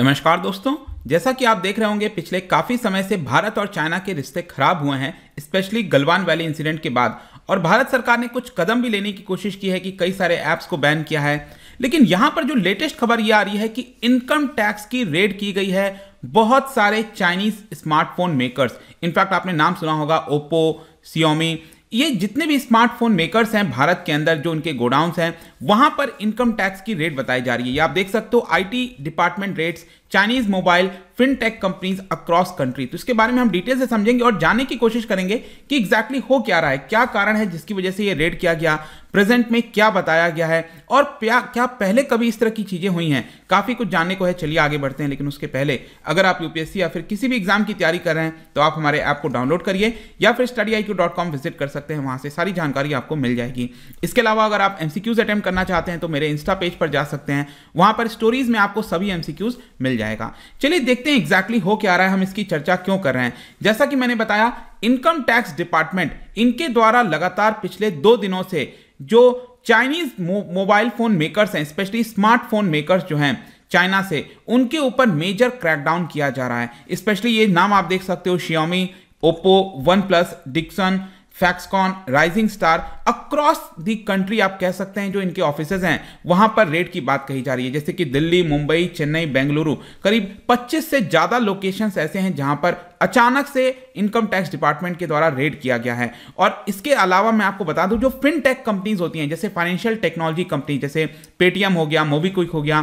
नमस्कार दोस्तों, जैसा कि आप देख रहे होंगे पिछले काफ़ी समय से भारत और चाइना के रिश्ते खराब हुए हैं, स्पेशली गलवान वैली इंसिडेंट के बाद। और भारत सरकार ने कुछ कदम भी लेने की कोशिश की है कि कई सारे ऐप्स को बैन किया है। लेकिन यहाँ पर जो लेटेस्ट खबर ये आ रही है कि इनकम टैक्स की रेड की गई है बहुत सारे चाइनीज स्मार्टफोन मेकर्स। इनफैक्ट आपने नाम सुना होगा ओप्पो, Xiaomi, ये जितने भी स्मार्टफोन मेकर्स हैं भारत के अंदर, जो उनके गोडाउन्स हैं, वहां पर इनकम टैक्स की रेट बताई जा रही है। ये आप देख सकते हो, IT department rates Chinese mobile fintech companies across country. तो इसके बारे में हम डिटेल से समझेंगे और जानने की कोशिश करेंगे कि एग्जैक्टली हो क्या रहा है, क्या कारण है जिसकी वजह से ये रेड किया गया, प्रेजेंट में क्या बताया गया है और क्या पहले कभी इस तरह की चीजें हुई हैं। काफी कुछ जानने को है, चलिए आगे बढ़ते हैं। लेकिन उसके पहले अगर आप यूपीएससी या फिर किसी भी एग्जाम की तैयारी कर रहे हैं तो आप हमारे ऐप को डाउनलोड करिए या फिर studiiq.com विजिट कर सकते हैं, वहां से सारी जानकारी आपको मिल जाएगी। इसके अलावा अगर आप एमसीक्यूज अटेम्प्ट करना चाहते हैं तो मेरे इंस्टा पेज पर जा सकते हैं, वहां पर स्टोरीज में आपको सभी एमसीक्यूज मिल जाएगा। चलिए देखते हैं एग्जैक्टली हो क्या रहा है, हम इसकी चर्चा क्यों कर रहे हैं। जैसा कि मैंने बताया, इनकम टैक्स डिपार्टमेंट इनके द्वारा लगातार पिछले 2 दिनों से जो चाइनीज मोबाइल फोन मेकर्स हैं, स्पेशली स्मार्टफोन मेकर्स जो हैं चाइना से, उनके ऊपर मेजर क्रैकडाउन किया जा रहा है। स्पेशली ये नाम आप देख सकते हो, Xiaomi, Oppo, OnePlus, Dixon, Foxconn, rising star, across the country आप कह सकते हैं जो इनके ऑफिसेज हैं वहां पर रेट की बात कही जा रही है। जैसे कि दिल्ली, मुंबई, चेन्नई, बेंगलुरु, करीब 25 से ज्यादा लोकेशंस ऐसे हैं जहां पर अचानक से इनकम टैक्स डिपार्टमेंट के द्वारा रेड किया गया है। और इसके अलावा मैं आपको बता दूं, जो फिनटेक कंपनीज होती हैं, जैसे फाइनेंशियल टेक्नोलॉजी कंपनी, जैसे पेटीएम हो गया, मोबीक्विक हो गया,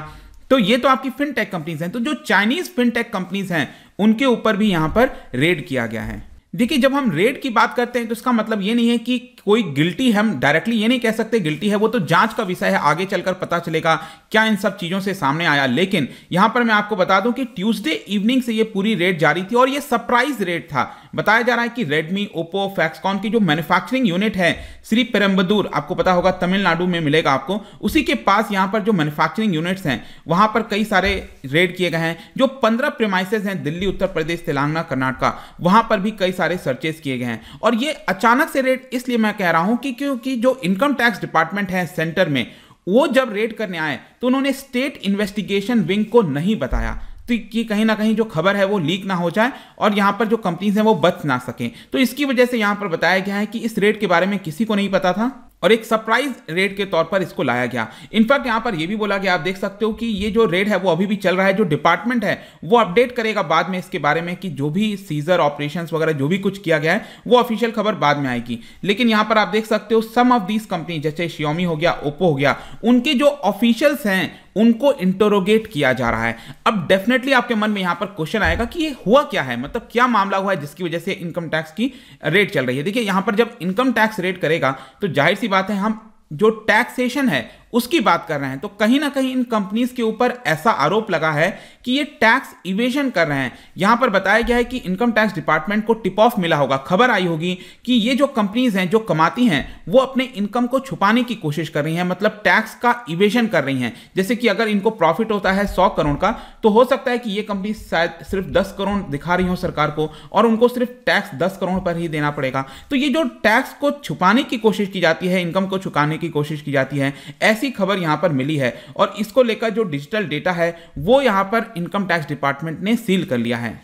तो ये तो आपकी फिनटेक कंपनीज हैं। तो जो चाइनीज फिनटेक कंपनीज हैं उनके ऊपर भी यहां पर रेड किया गया है। देखिए, जब हम रेड की बात करते हैं तो इसका मतलब ये नहीं है कि कोई गिल्टी, हम डायरेक्टली ये नहीं कह सकते गिल्टी है, वो तो जांच का विषय है, आगे चलकर पता चलेगा क्या इन सब चीजों से सामने आया। लेकिन यहां पर मैं आपको बता दूं कि ट्यूसडे इवनिंग से ये पूरी रेड जारी थी और ये सरप्राइज रेड था। बताया जा रहा है कि रेडमी, ओप्पो, फैक्सकॉन की जो मैन्युफैक्चरिंग यूनिट है श्री पेरम्बदूर, आपको पता होगा तमिलनाडु में मिलेगा आपको, उसी के पास यहां पर जो मैन्युफैक्चरिंग यूनिट्स हैं वहां पर कई सारे रेड किए गए हैं। जो 15 प्रीमाइसेस हैं दिल्ली, उत्तर प्रदेश, तेलंगाना, कर्नाटका, वहां पर भी कई सारे सर्चेस किए गए हैं। और ये अचानक से रेड इसलिए मैं कह रहा हूं कि क्योंकि जो इनकम टैक्स डिपार्टमेंट है सेंटर में, वो जब रेड करने आए तो उन्होंने स्टेट इन्वेस्टिगेशन विंग को नहीं बताया, तो कि कहीं ना कहीं जो खबर है वो लीक ना हो जाए और यहां पर जो कंपनीज हैं वो बच ना सकें। तो इसकी वजह से यहां पर बताया गया है कि इस रेड के बारे में किसी को नहीं पता था और एक सरप्राइज रेड के तौर पर इसको लाया गया। इनफैक्ट यहां पर यह भी बोला गया, आप देख सकते हो कि ये जो रेड है वो अभी भी चल रहा है। जो डिपार्टमेंट है वो अपडेट करेगा बाद में इसके बारे में कि जो भी सीजर ऑपरेशंस वगैरह जो भी कुछ किया गया है वो ऑफिशियल खबर बाद में आएगी। लेकिन यहां पर आप देख सकते हो सम ऑफ दीज कंपनी, जैसे Xiaomi हो गया, ओप्पो हो गया, उनके जो ऑफिशियल्स हैं उनको इंटरोगेट किया जा रहा है। अब डेफिनेटली आपके मन में यहां पर क्वेश्चन आएगा कि ये हुआ क्या है, मतलब क्या मामला हुआ है जिसकी वजह से इनकम टैक्स की रेड चल रही है। देखिए, यहां पर जब इनकम टैक्स रेड करेगा तो जाहिर सी बात है, हम जो टैक्सेशन है उसकी बात कर रहे हैं, तो कहीं ना कहीं इन कंपनीज के ऊपर ऐसा आरोप लगा है कि ये टैक्स इवेजन कर रहे हैं। यहां पर बताया गया है कि इनकम टैक्स डिपार्टमेंट को टिप ऑफ मिला होगा, खबर आई होगी कि ये जो कंपनीज हैं जो कमाती हैं वो अपने इनकम को छुपाने की कोशिश कर रही हैं, मतलब टैक्स का इवेजन कर रही हैं। जैसे कि अगर इनको प्रॉफिट होता है 100 करोड़ का, तो हो सकता है कि ये कंपनी शायद सिर्फ 10 करोड़ दिखा रही हो सरकार को और उनको सिर्फ टैक्स 10 करोड़ पर ही देना पड़ेगा। तो ये जो टैक्स को छुपाने की कोशिश की जाती है, इनकम को छुपाने की कोशिश की जाती है, ऐसी खबर यहां पर मिली है। और इसको लेकर जो डिजिटल डेटा है वो यहां पर इनकम टैक्स डिपार्टमेंट ने सील कर लिया है।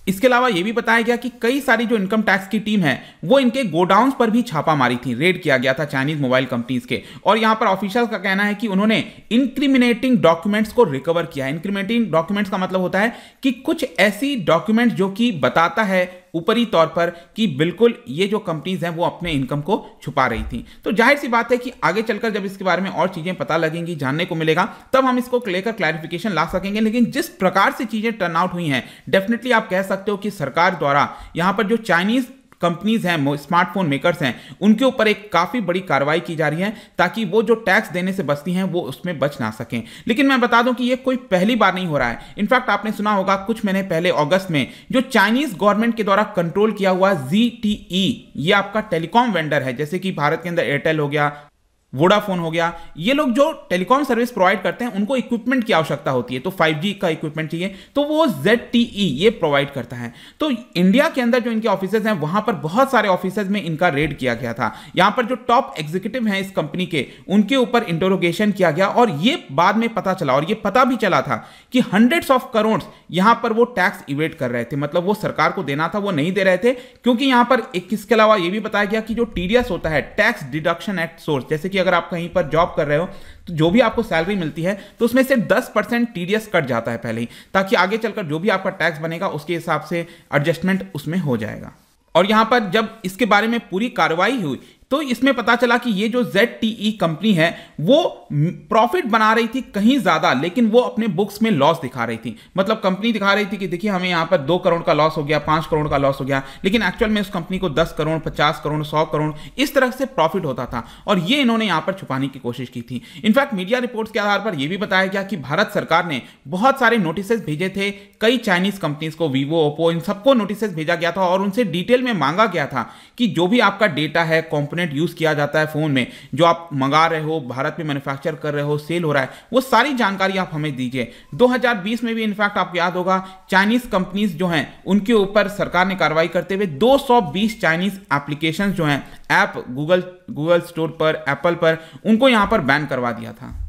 इसके अलावा यह भी बताया गया कि कई सारी जो इनकम टैक्स की टीम है वो इनके गोडाउन्स पर भी छापा मारी थी, रेड किया गया था चाइनीज मोबाइल कंपनीज के। और यहां पर ऑफिशियल का कहना है कि उन्होंने इंक्रिमिनेटिंग डॉक्यूमेंट्स को रिकवर किया है। इंक्रिमिनेटिंग डॉक्यूमेंट्स का मतलब होता है कि कुछ ऐसी डॉक्यूमेंट्स जो कि बताता है ऊपरी तौर पर कि बिल्कुल ये जो कंपनीज हैं वो अपने इनकम को छुपा रही थी। तो जाहिर सी बात है कि आगे चलकर जब इसके बारे में और चीजें पता लगेंगी, जानने को मिलेगा, तब हम इसको लेकर क्लैरिफिकेशन ला सकेंगे। लेकिन जिस प्रकार से चीजें टर्न आउट हुई हैं, डेफिनेटली आप कह सकते हो कि सरकार द्वारा यहां पर जो चाइनीज कंपनीज हैं, स्मार्टफोन मेकर्स हैं, उनके ऊपर एक काफी बड़ी कार्रवाई की जा रही है ताकि वो जो टैक्स देने से बचती हैं वो उसमें बच ना सकें। लेकिन मैं बता दूं कि ये कोई पहली बार नहीं हो रहा है। इनफैक्ट आपने सुना होगा कुछ महीने पहले अगस्त में जो चाइनीज गवर्नमेंट के द्वारा कंट्रोल किया हुआ ZTE, ये आपका टेलीकॉम वेंडर है, जैसे कि भारत के अंदर एयरटेल हो गया, वोडाफोन हो गया, ये लोग जो टेलीकॉम सर्विस प्रोवाइड करते हैं उनको इक्विपमेंट की आवश्यकता होती है, तो 5G का इक्विपमेंट चाहिए, तो वो ZTE ये प्रोवाइड करता है। तो इंडिया के अंदर जो इनके ऑफिसेज हैं वहां पर बहुत सारे ऑफिसेज में इनका रेड किया गया था। यहां पर जो टॉप एग्जीक्यूटिव हैं इस कंपनी के, उनके ऊपर इंटरोगेशन किया गया और ये बाद में पता चला, और ये पता भी चला था कि हंड्रेड्स ऑफ करोड़ यहां पर वो टैक्स इवेट कर रहे थे, मतलब वो सरकार को देना था वो नहीं दे रहे थे, क्योंकि यहां पर इसके अलावा ये भी बताया गया कि जो TDS होता है, टैक्स डिडक्शन एट सोर्स, जैसे कि अगर आप कहीं पर जॉब कर रहे हो तो जो भी आपको सैलरी मिलती है तो उसमें से 10% TDS कट जाता है पहले ही, ताकि आगे चलकर जो भी आपका टैक्स बनेगा उसके हिसाब से एडजस्टमेंट उसमें हो जाएगा। और यहां पर जब इसके बारे में पूरी कार्रवाई हुई तो इसमें पता चला कि ये जो ZTE कंपनी है वो प्रॉफिट बना रही थी कहीं ज्यादा, लेकिन वो अपने बुक्स में लॉस दिखा रही थी। मतलब कंपनी दिखा रही थी कि देखिए हमें यहां पर 2 करोड़ का लॉस हो गया, 5 करोड़ का लॉस हो गया, लेकिन एक्चुअल में उस कंपनी को 10 करोड़, 50 करोड़, 100 करोड़ इस तरह से प्रॉफिट होता था, और ये इन्होंने यहां पर छुपाने की कोशिश की थी। इनफैक्ट मीडिया रिपोर्ट्स के आधार पर यह भी बताया गया कि भारत सरकार ने बहुत सारे नोटिसेस भेजे थे कई चाइनीज कंपनीज को, वीवो, ओप्पो, इन सबको नोटिसेस भेजा गया था और उनसे डिटेल में मांगा गया था कि जो भी आपका डेटा है, कंपोनेंट यूज किया जाता है फोन में, जो आप मंगा रहे हो, भारत में मैन्युफैक्चर कर रहे हो, सेल हो रहा है, वो सारी जानकारी आप हमें दीजिए। 2020 में भी इनफैक्ट आपको याद होगा चाइनीज कंपनीज जो हैं उनके ऊपर सरकार ने कार्रवाई करते हुए 220 चाइनीज एप्लीकेशंस जो हैं, ऐप गूगल स्टोर पर, एप्पल पर, उनको यहां पर बैन करवा दिया था।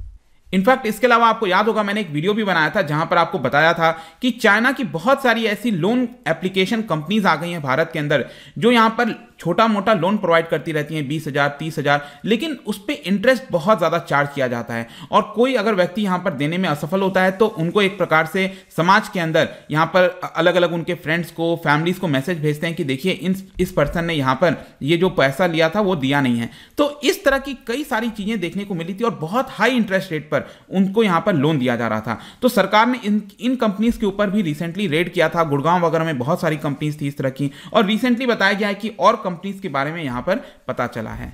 इनफैक्ट इसके अलावा आपको याद होगा मैंने एक वीडियो भी बनाया था जहां पर आपको बताया था कि चाइना की बहुत सारी ऐसी लोन एप्लीकेशन कंपनीज आ गई हैं भारत के अंदर, जो यहां पर छोटा मोटा लोन प्रोवाइड करती रहती हैं, 20,000, 30,000, लेकिन उस पर इंटरेस्ट बहुत ज्यादा चार्ज किया जाता है। और कोई अगर व्यक्ति यहां पर देने में असफल होता है तो उनको एक प्रकार से समाज के अंदर यहां पर अलग अलग उनके फ्रेंड्स को, फैमिलीज को मैसेज भेजते हैं कि देखिए इस पर्सन ने यहां पर ये जो पैसा लिया था वो दिया नहीं है। तो इस तरह की कई सारी चीजें देखने को मिली थी और बहुत हाई इंटरेस्ट रेट पर उनको यहां पर लोन दिया जा रहा था। तो सरकार ने इन कंपनीज के ऊपर भी रिसेंटली रेड किया था। गुड़गांव वगैरह में बहुत सारी कंपनीज थी इस तरह की, और रिसेंटली बताया गया है कि और कंपनीज के बारे में यहां पर पता चला है।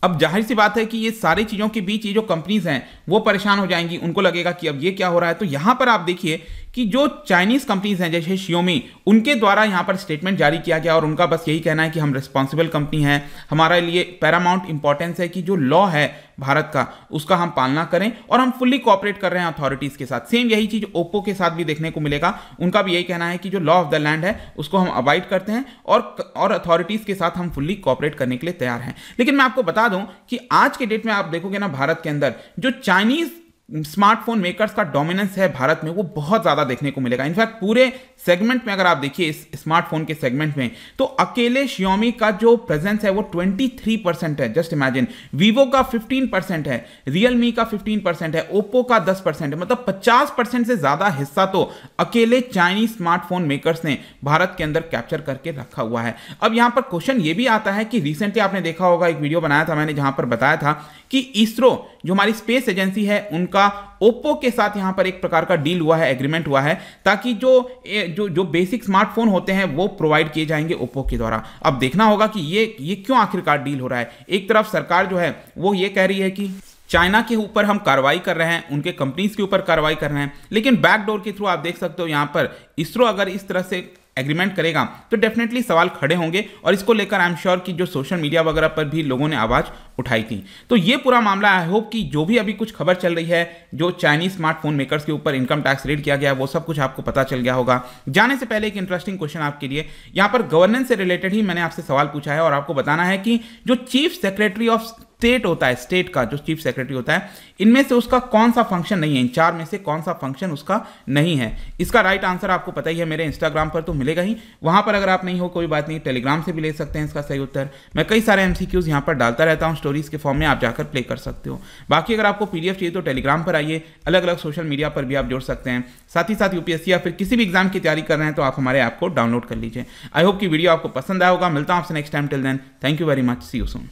अब जाहिर सी बात है कि ये सारी चीजों के बीच ये जो कंपनीज हैं वो परेशान हो जाएंगी, उनको लगेगा कि अब ये क्या हो रहा है। तो यहां पर आप देखिए कि जो चाइनीज कंपनीज हैं जैसे Xiaomi, उनके द्वारा यहां पर स्टेटमेंट जारी किया गया और उनका बस यही कहना है कि हम रिस्पॉन्सिबल कंपनी है, हमारे लिए पैरामाउंट इंपॉर्टेंस है कि जो लॉ है भारत का उसका हम पालना करें और हम फुल्ली कोऑपरेट कर रहे हैं अथॉरिटीज के साथ। सेम यही चीज ओप्पो के साथ भी देखने को मिलेगा, उनका भी यही कहना है कि जो लॉ ऑफ द लैंड है उसको हम अवॉइड करते हैं और अथॉरिटीज के साथ हम फुल्ली कोऑपरेट करने के लिए तैयार हैं। लेकिन मैं आपको बता दूं कि आज के डेट में आप देखोगे ना भारत के अंदर जो चाइनीज स्मार्टफोन मेकर्स का डोमिनेंस है भारत में वो बहुत ज्यादा देखने को मिलेगा। इनफैक्ट पूरे सेगमेंट में अगर आप देखिए इस स्मार्टफोन के सेगमेंट में तो अकेले Xiaomi का जो प्रेजेंस है वो 23% है। जस्ट इमेजिन, Vivo का 15% है, Realme का 15% है, Oppo का 10% है, मतलब 50% से ज्यादा हिस्सा तो अकेले चाइनीज स्मार्टफोन मेकर्स ने भारत के अंदर कैप्चर करके रखा हुआ है। अब यहां पर क्वेश्चन ये भी आता है कि रिसेंटली आपने देखा होगा एक वीडियो बनाया था मैंने जहां पर बताया था कि इसरो जो हमारी स्पेस एजेंसी है उनका ओप्पो के साथ यहां पर एक प्रकार का डील हुआ है, एग्रीमेंट हुआ है, ताकि जो बेसिक स्मार्टफोन होते हैं वो प्रोवाइड किए जाएंगे ओप्पो के द्वारा। अब देखना होगा कि ये क्यों आखिरकार डील हो रहा है। एक तरफ सरकार जो है वो ये कह रही है कि चाइना के ऊपर हम कार्रवाई कर रहे हैं, उनके कंपनीज के ऊपर कार्रवाई कर रहे हैं, लेकिन बैकडोर के थ्रू आप देख सकते हो यहां पर इसरो अगर इस तरह से एग्रीमेंट करेगा तो डेफिनेटली सवाल खड़े होंगे और इसको लेकर आई एम श्योर कि जो सोशल मीडिया वगैरह पर भी लोगों ने आवाज उठाई थी। तो ये पूरा मामला आई होप कि जो भी अभी कुछ खबर चल रही है जो चाइनीज स्मार्टफोन मेकर्स के ऊपर इनकम टैक्स रेड किया गया वो सब कुछ आपको पता चल गया होगा। जाने से पहले एक इंटरेस्टिंग क्वेश्चन आपके लिए, यहाँ पर गवर्नेंस से रिलेटेड ही मैंने आपसे सवाल पूछा है और आपको बताना है कि जो चीफ सेक्रेटरी ऑफ स्टेट होता है, स्टेट का जो चीफ सेक्रेटरी होता है, इनमें से उसका कौन सा फंक्शन नहीं है, इन चार में से कौन सा फंक्शन उसका नहीं है। इसका राइट आंसर आपको पता ही है, मेरे इंस्टाग्राम पर तो मिलेगा ही, वहां पर अगर आप नहीं हो कोई बात नहीं, टेलीग्राम से भी ले सकते हैं इसका सही उत्तर। मैं कई सारे MCQs यहां पर डालता रहता हूं स्टोरीज के फॉर्म में, आप जाकर प्ले कर सकते हो। बाकी अगर आपको PDF चाहिए तो टेलीग्राम पर आइए, अलग अलग सोशल मीडिया पर भी आप जुड़ सकते हैं। साथ ही साथ UPSC या फिर किसी भी एग्जाम की तैयारी कर रहे हैं तो आप हमारे ऐप को डाउनलोड कर लीजिए। आई होप कि वीडियो आपको पसंद आया होगा। मिलता हूं आपसे next time, till then thank you very much, see you soon.